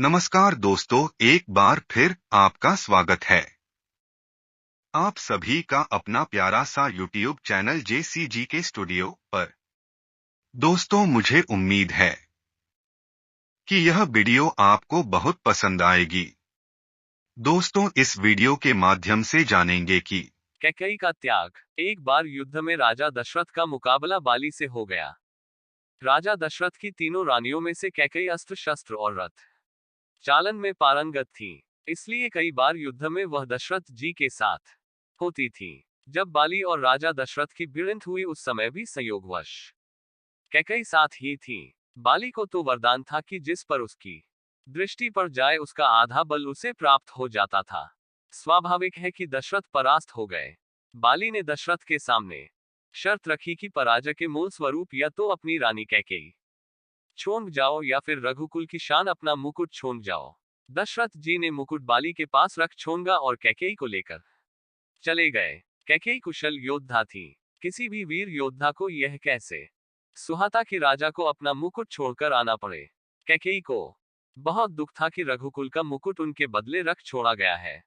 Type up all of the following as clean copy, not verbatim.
नमस्कार दोस्तों, एक बार फिर आपका स्वागत है आप सभी का अपना प्यारा सा YouTube चैनल JCG के स्टूडियो पर। दोस्तों, मुझे उम्मीद है कि यह वीडियो आपको बहुत पसंद आएगी। दोस्तों, इस वीडियो के माध्यम से जानेंगे कि कैकेयी का त्याग। एक बार युद्ध में राजा दशरथ का मुकाबला बाली से हो गया। राजा दशरथ की तीनों रानियों में से कैकेयी अस्त्र शस्त्र और रथ चालन में पारंगत थी, इसलिए कई बार युद्ध में वह दशरथ जी के साथ होती थी। जब बाली और राजा दशरथ की भिड़ंत हुई उस समय भी संयोगवश कैकेयी साथ ही थी। बाली को तो वरदान था कि जिस पर उसकी दृष्टि पड़ जाए उसका आधा बल उसे प्राप्त हो जाता था। स्वाभाविक है कि दशरथ परास्त हो गए। बाली ने दशरथ के सामने शर्त रखी कि पराजय के मूल स्वरूप या तो अपनी रानी कैकेयी छोड़ जाओ या फिर रघुकुल की शान अपना मुकुट छोड़ जाओ। दशरथ जी ने मुकुट बाली के पास रख छोड़ा और कैकेयी को लेकर चले गए। कैकेयी कुशल योद्धा थी। किसी भी वीर योद्धा को यह कैसे सुहाता कि राजा को अपना मुकुट छोड़कर आना पड़े। कैकेयी को बहुत दुख था कि रघुकुल का मुकुट उनके बदले रख छोड़ा गया है।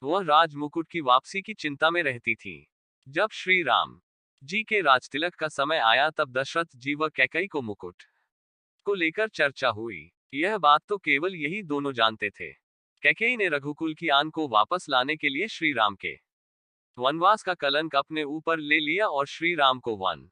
वह राज मुकुट की वापसी की चिंता में रहती थी। जब श्री राम जी के राजतिलक का समय आया तब दशरथ जी व कैकेयी को मुकुट को लेकर चर्चा हुई। यह बात तो केवल यही दोनों जानते थे। कैकेयी ने रघुकुल की आन को वापस लाने के लिए श्री राम के वनवास का कलंक अपने ऊपर ले लिया और श्री राम को वन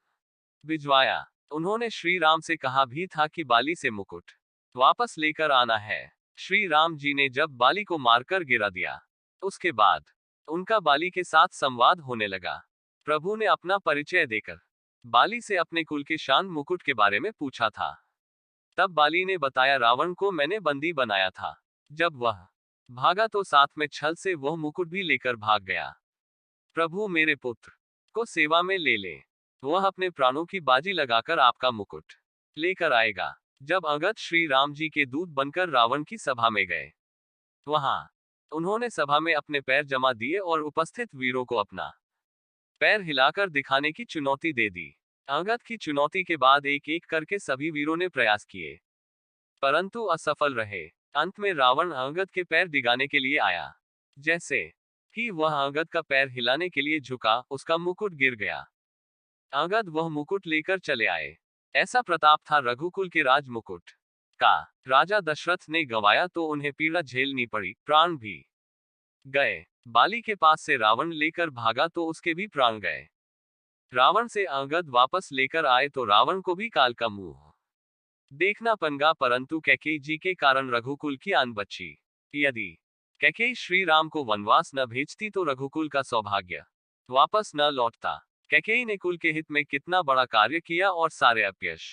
भिजवाया। उन्होंने श्री राम से कहा भी था कि बाली से मुकुट वापस लेकर आना है। श्री राम जी ने जब बाली को मारकर गिरा दिया, उसके बाद उनका बाली के साथ संवाद होने लगा। प्रभु ने अपना परिचय देकर बाली से अपने कुल के शान मुकुट के बारे में पूछा था। तब बाली ने बताया, रावण को मैंने बंदी बनाया था। जब वह भागा तो साथ में छल से वह मुकुट भी लेकर भाग गया। प्रभु मेरे पुत्र को सेवा में ले ले, वह अपने प्राणों की बाजी लगाकर आपका मुकुट लेकर आएगा। जब अंगद श्री राम जी के दूत बनकर रावण की सभा में गए, वहां उन्होंने सभा में अपने पैर जमा दिए और उपस्थित वीरों को अपना पैर हिलाकर दिखाने की चुनौती दे दी। अंगद की चुनौती के बाद एक एक करके सभी वीरों ने प्रयास किए, परंतु असफल रहे। अंत में रावण अंगद के पैर दिगाने के लिए आया। जैसे ही वह अंगद का पैर हिलाने के लिए झुका, उसका मुकुट गिर गया। अंगद वह मुकुट लेकर चले आए। ऐसा प्रताप था रघुकुल के राज मुकुट का। राजा दशरथ ने गंवाया तो उन्हें पीड़ा झेलनी पड़ी, प्राण भी गए। बाली के पास से रावण लेकर भागा तो उसके भी प्राण गए। रावण से अंगद वापस लेकर आए तो रावण को भी काल का मुंह देखना पड़गा, परंतु कैकेयी जी के कारण रघुकुल की आन बची। यदि कैकेयी श्री राम को वनवास न भेजती तो रघुकुल का सौभाग्य वापस न लौटता। कैकेयी ने कुल के हित में कितना बड़ा कार्य किया और सारे अपयश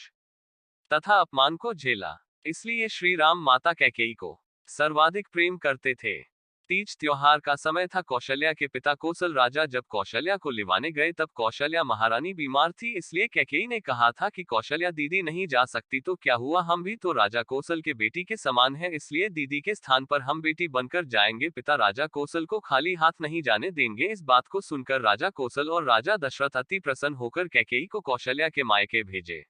तथा अपमान को झेला। इसलिए श्री राम माता कैकेयी को सर्वाधिक प्रेम करते थे। तीज त्योहार का समय था। कौशल्या के पिता कौशल राजा जब कौशल्या को लिवाने गए तब कौशल्या महारानी बीमार थी, इसलिए कैकेयी ने कहा था कि कौशल्या दीदी नहीं जा सकती तो क्या हुआ, हम भी तो राजा कौशल के बेटी के समान हैं, इसलिए दीदी के स्थान पर हम बेटी बनकर जाएंगे। पिता राजा कौशल को खाली हाथ नहीं जाने देंगे। इस बात को सुनकर राजा कौशल और राजा दशरथ अति प्रसन्न होकर कैकेयी को कौशल्या के मायके भेजे।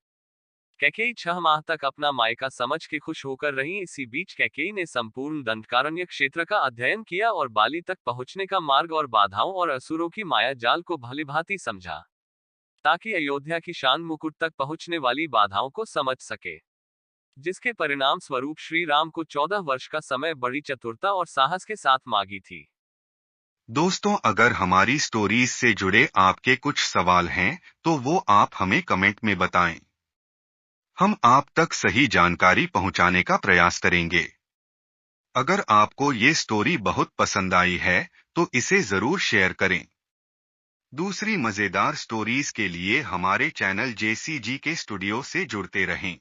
कैकेयी 6 माह तक अपना मायका समझ के खुश होकर रही। इसी बीच कैकेयी ने संपूर्ण दंडकारण्य क्षेत्र का अध्ययन किया और बाली तक पहुंचने का मार्ग और बाधाओं और असुरों की माया जाल को भलीभांति समझा, ताकि अयोध्या की शान मुकुट तक पहुंचने वाली बाधाओं को समझ सके, जिसके परिणाम स्वरूप श्री राम को 14 वर्ष का समय बड़ी चतुरता और साहस के साथ मांगी थी। दोस्तों, अगर हमारी स्टोरीज से जुड़े आपके कुछ सवाल हैं तो वो आप हमें कमेंट में बताएं। हम आप तक सही जानकारी पहुंचाने का प्रयास करेंगे। अगर आपको ये स्टोरी बहुत पसंद आई है तो इसे जरूर शेयर करें। दूसरी मजेदार स्टोरीज के लिए हमारे चैनल JCG के स्टूडियो से जुड़ते रहें।